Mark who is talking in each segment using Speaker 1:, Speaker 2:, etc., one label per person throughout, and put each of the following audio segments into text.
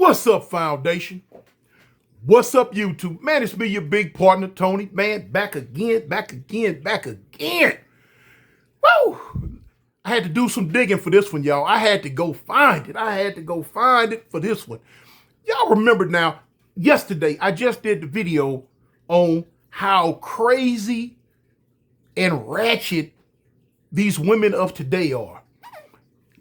Speaker 1: What's up, Foundation? What's up, YouTube? Man, it's me, your big partner, Tony. Man, back again. Woo! I had to do some digging for this one, y'all. I had to go find it for this one. Y'all remember now, yesterday, I just did the video on how crazy and ratchet these women of today are.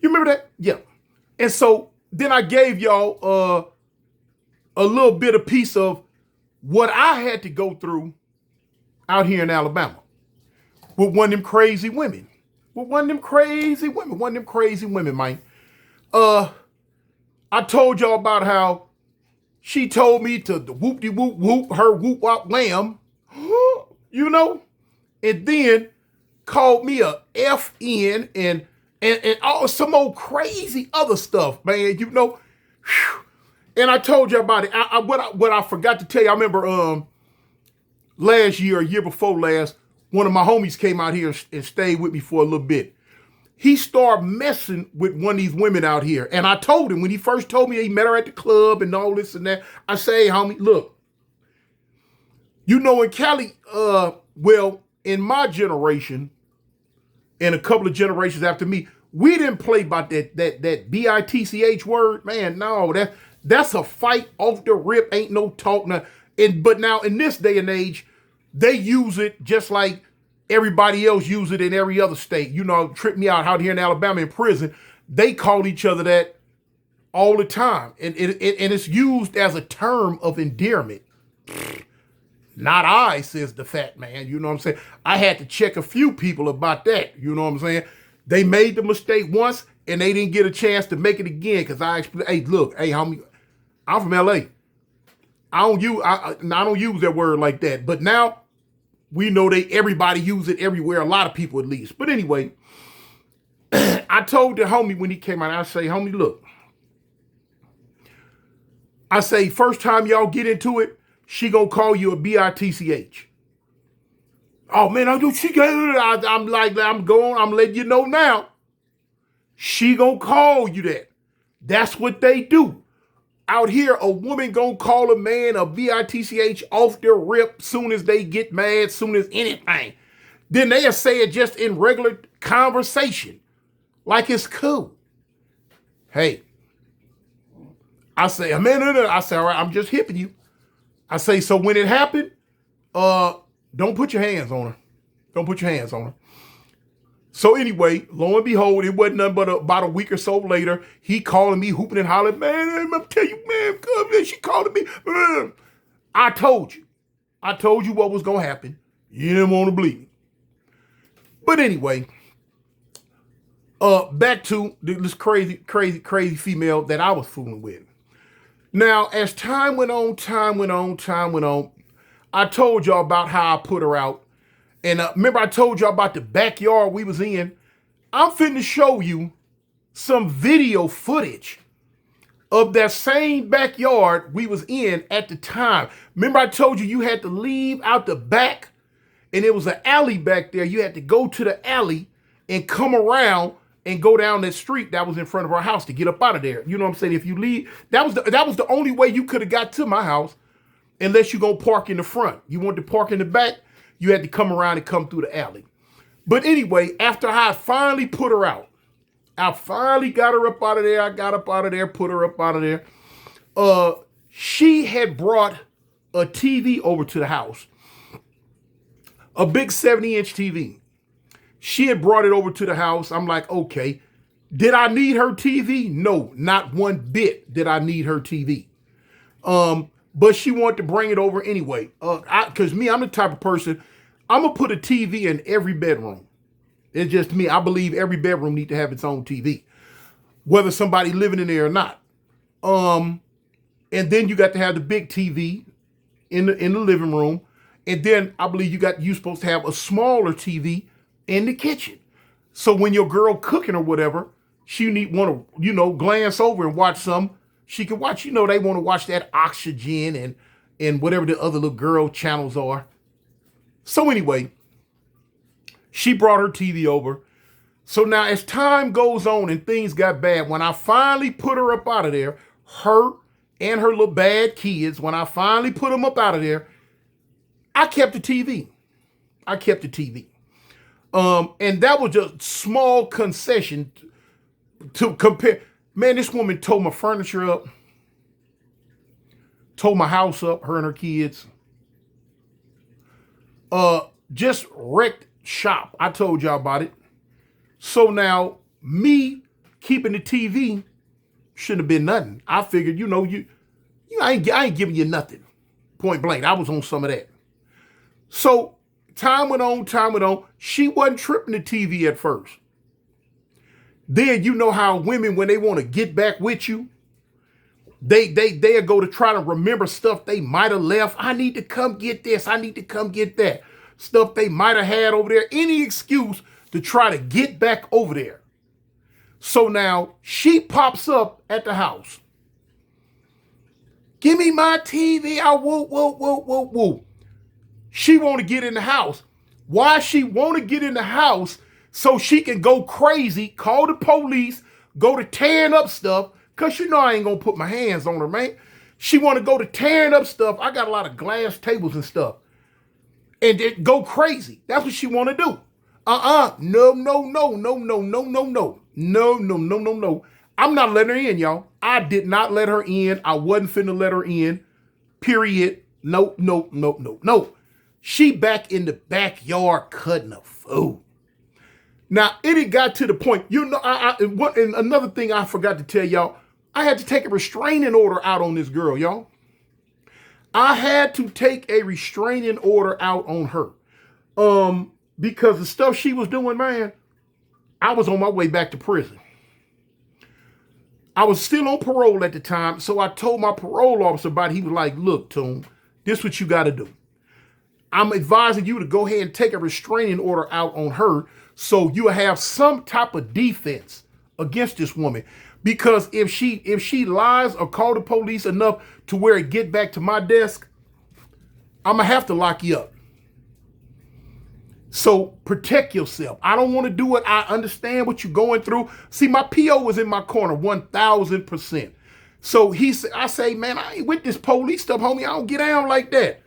Speaker 1: You remember that? Yeah. And so then I gave y'all a little bit of piece of what I had to go through out here in Alabama with one of them crazy women. Man. I told y'all about how she told me to whoop-de-whoop-whoop, her whoop-wop wham, you know, and then called me a FN and all some old crazy other stuff, man, you know. And I told you about it. What I forgot to tell you, I remember last year, a year before last, one of my homies came out here and stayed with me for a little bit. He started messing with one of these women out here. And I told him, when he first told me he met her at the club and all this and that, I say, hey, homie, look, you know, in Cali, well, in my generation, and a couple of generations after me, we didn't play about that bitch word, man. No, that's a fight off the rip. Ain't no talk. But now in this day and age, they use it just like everybody else use it in every other state. You know, trip me out here in Alabama in prison. They call each other that all the time, and it's used as a term of endearment. Not I, says the fat man. You know what I'm saying? I had to check a few people about that. You know what I'm saying? They made the mistake once and they didn't get a chance to make it again because I explained, hey, look, hey, homie, I'm from LA. I don't use that word like that. But now we know everybody use it everywhere, a lot of people at least. But anyway, I told the homie when he came out, I say, homie, look. I say, first time y'all get into it, she gonna call you a bitch. Oh man, I'm letting you know now. She gonna call you that. That's what they do. Out here, a woman gonna call a man a bitch off their rip soon as they get mad, soon as anything. Then they'll say it just in regular conversation, like it's cool. Hey, I say, man, I say, all right, I'm just hipping you. I say, so when it happened, don't put your hands on her. Don't put your hands on her. So anyway, lo and behold, it wasn't nothing but about a week or so later, he calling me, hooping and hollering, man, I'm tell you, man, come here. She calling me. I told you what was going to happen. You didn't want to believe me. But anyway, back to this crazy female that I was fooling with. Now, as time went on, I told y'all about how I put her out. And remember I told y'all about the backyard we was in? I'm finna show you some video footage of that same backyard we was in at the time. Remember I told you had to leave out the back and there was an alley back there. You had to go to the alley and come around and go down that street that was in front of our house to get up out of there. You know what I'm saying? If you leave, that was the only way you could have got to my house unless you go park in the front. You wanted to park in the back, you had to come around and come through the alley. But anyway, after I finally put her out, I finally got her up out of there. I got up out of there, put her up out of there. She had brought a TV over to the house, a big 70-inch TV. She had brought it over to the house. I'm like, okay, did I need her TV? No, not one bit did I need her TV. But she wanted to bring it over anyway. Because I'm the type of person, I'm going to put a TV in every bedroom. It's just me. I believe every bedroom needs to have its own TV, whether somebody living in there or not. And then you got to have the big TV in the living room. And then I believe you're supposed to have a smaller TV in the kitchen. So when your girl cooking or whatever, she want to, glance over and watch some. She can watch, they want to watch that Oxygen and whatever the other little girl channels are. So anyway, she brought her TV over. So now as time goes on and things got bad, when I finally put her up out of there, her and her little bad kids, when I finally put them up out of there, I kept the TV. I kept the TV. And that was a small concession to compare. Man, this woman tore my furniture up, tore my house up, her and her kids. Just wrecked shop. I told y'all about it. So now, me keeping the TV shouldn't have been nothing. I figured, I ain't giving you nothing. Point blank. I was on some of that. So time went on. She wasn't tripping the TV at first. Then you know how women, when they want to get back with you, they'll go to try to remember stuff they might have left. I need to come get this. I need to come get that. Stuff they might have had over there. Any excuse to try to get back over there. So now she pops up at the house. Give me my TV. Whoa. She want to get in the house. Why she want to get in the house? So she can go crazy, call the police, go to tearing up stuff. Because I ain't going to put my hands on her, man. She want to go to tearing up stuff. I got a lot of glass tables and stuff. And then go crazy. That's what she want to do. No. I'm not letting her in, y'all. I did not let her in. I wasn't finna let her in. Period. No. She back in the backyard cutting up food. Now, it had got to the point, and another thing I forgot to tell y'all, I had to take a restraining order out on this girl, y'all. I had to take a restraining order out on her. Because the stuff she was doing, man, I was on my way back to prison. I was still on parole at the time, so I told my parole officer about it. He was like, look, Toon, this is what you got to do. I'm advising you to go ahead and take a restraining order out on her so you have some type of defense against this woman. Because if she lies or call the police enough to where it get back to my desk, I'm going to have to lock you up. So protect yourself. I don't want to do it. I understand what you're going through. See, my PO was in my corner 1,000%. So I say, man, I ain't with this police stuff, homie. I don't get down like that.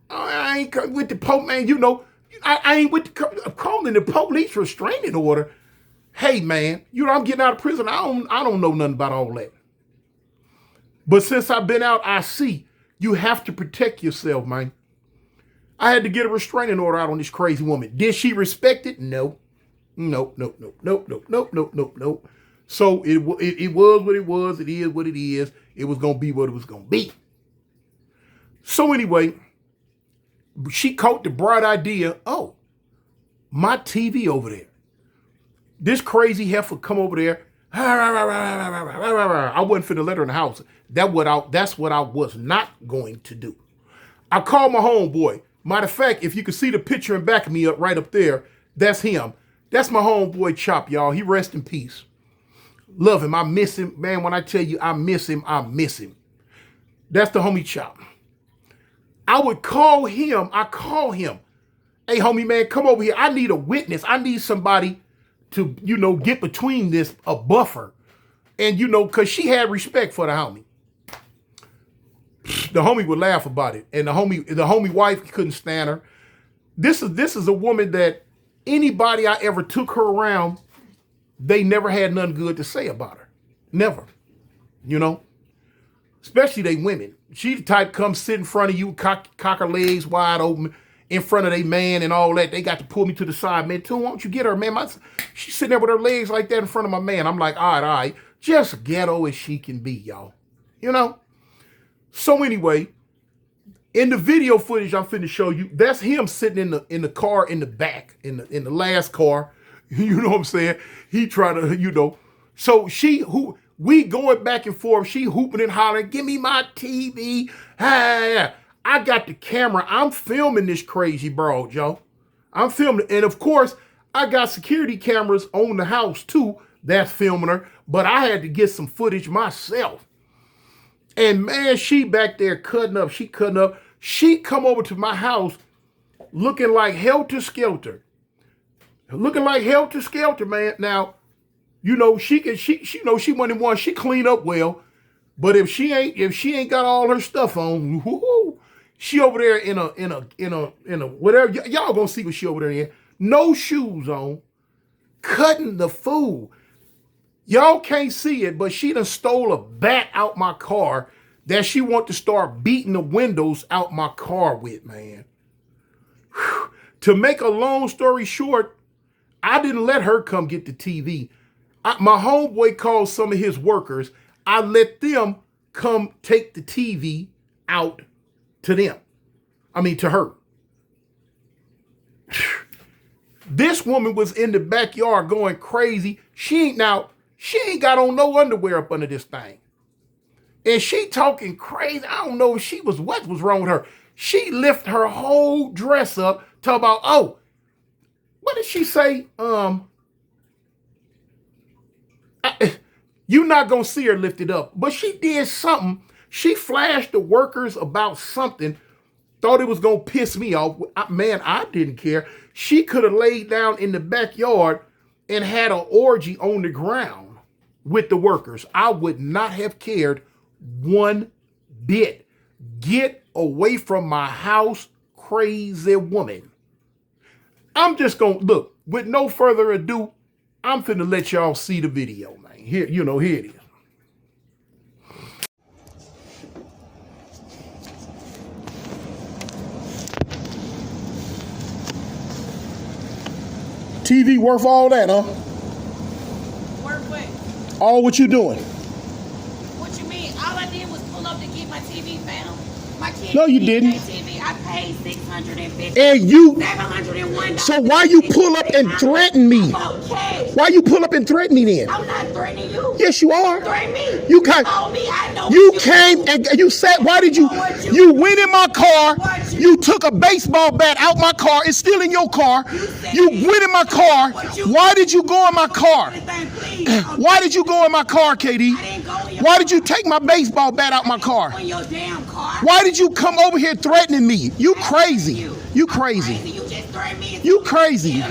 Speaker 1: I ain't with the police, man. I ain't with calling the police restraining order. Hey, man, I'm getting out of prison. I don't know nothing about all that. But since I've been out, I see you have to protect yourself, man. I had to get a restraining order out on this crazy woman. Did she respect it? No. No. So it was what it was. It is what it is. It was going to be what it was going to be. So anyway, she caught the bright idea. Oh, my TV over there. This crazy heifer come over there. I wasn't finna let her in the house. That's what I was not going to do. I called my homeboy. Matter of fact, if you can see the picture and back me up right up there, that's him. That's my homeboy Chop, y'all. He rest in peace. Love him. I miss him. Man, when I tell you I miss him, I miss him. That's the homie Chop. I would call him. Hey, homie, man, come over here. I need a witness. I need somebody to, get between this, a buffer. And, because she had respect for the homie. The homie would laugh about it. And the homie wife couldn't stand her. This is a woman that anybody I ever took her around, they never had nothing good to say about her. Never. Especially they women. She the type come sit in front of you, cock her legs wide open in front of they man and all that. They got to pull me to the side, man. Too, why don't you get her, man? She's sitting there with her legs like that in front of my man. I'm like, all right. Just ghetto as she can be, y'all. So anyway, in the video footage I'm finna show you, that's him sitting in the car in the back, in the last car. You know what I'm saying? He trying to, So we going back and forth. She hooping and hollering, give me my TV. I got the camera. I'm filming this crazy broad, y'all. I'm filming. And of course, I got security cameras on the house too that's filming her. But I had to get some footage myself. And man, she back there cutting up. She cutting up. She come over to my house looking like helter-skelter. Looking like helter-skelter, man. Now, she wasn't one. She cleaned up well. But if she ain't got all her stuff on, woo-hoo, she over there in a whatever. Y'all gonna see what she over there in. No shoes on, cutting the food. Y'all can't see it, but she done stole a bat out my car that she want to start beating the windows out my car with, man. Whew. To make a long story short, I didn't let her come get the TV. My homeboy called some of his workers. I let them come take the TV out to them. I mean, to her. This woman was in the backyard going crazy. She ain't got on no underwear up under this thing. And she talking crazy. I don't know if what was wrong with her. She lifted her whole dress up, talk about, oh, what did she say? You're not going to see her lift it up. But she did something. She flashed the workers about something, thought it was going to piss me off. Man, I didn't care. She could have laid down in the backyard and had an orgy on the ground with the workers. I would not have cared one bit. Get away from my house, crazy woman. I'm just going to, look, with no further ado, I'm finna let y'all see the video, man. Here it is. TV worth all that, huh?
Speaker 2: Worth what?
Speaker 1: All what you doing?
Speaker 2: What you mean? All I did was pull up to get my TV found. My kid
Speaker 1: No, you didn't.
Speaker 2: TV. I paid $650.
Speaker 1: And you.
Speaker 2: $701.
Speaker 1: So why you pull up and threaten me?
Speaker 2: Okay.
Speaker 1: Why you pull up and threaten me then?
Speaker 2: I'm not threatening you.
Speaker 1: Yes, you are.
Speaker 2: Threaten me.
Speaker 1: You can't.
Speaker 2: I know.
Speaker 1: You came and you said, why did you? You went in my car. You took a baseball bat out my car. It's still in your car. You went in my car. Why did you go in my car? Why did you go in my car, KD? Why did you take my baseball bat out my car? Why did you come over here threatening me? You crazy. You crazy. You crazy.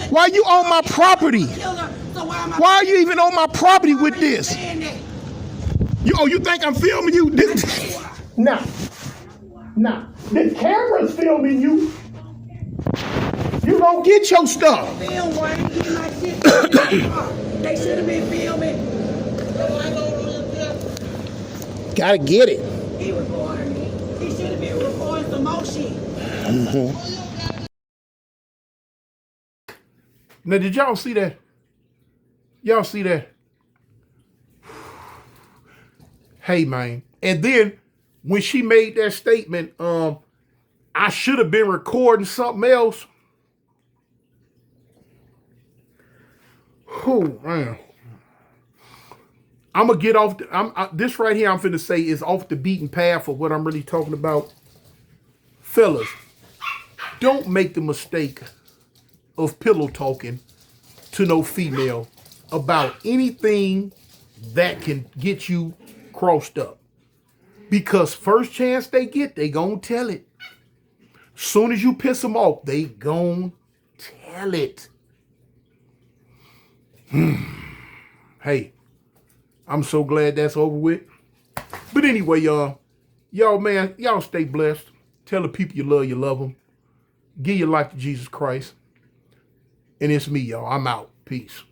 Speaker 1: Why you on my property? Why are you even on my property with this? You think I'm filming you? Nah. The camera's filming you. You gonna get your stuff.
Speaker 2: They should have been filming.
Speaker 1: Gotta get it.
Speaker 2: He recorded me. He should have been recording some more shit.
Speaker 1: Now, did y'all see that? Y'all see that? Hey, man. And then when she made that statement, I should have been recording something else. Oh, man. I'm going to get off. This right here I'm finna say is off the beaten path of what I'm really talking about. Fellas, don't make the mistake of pillow talking to no female about anything that can get you crossed up. Because first chance they get, they gon' tell it. Soon as you piss them off, they gon' tell it. Hey, I'm so glad that's over with. But anyway, y'all, man, y'all stay blessed. Tell the people you love them. Give your life to Jesus Christ. And it's me, y'all. I'm out. Peace.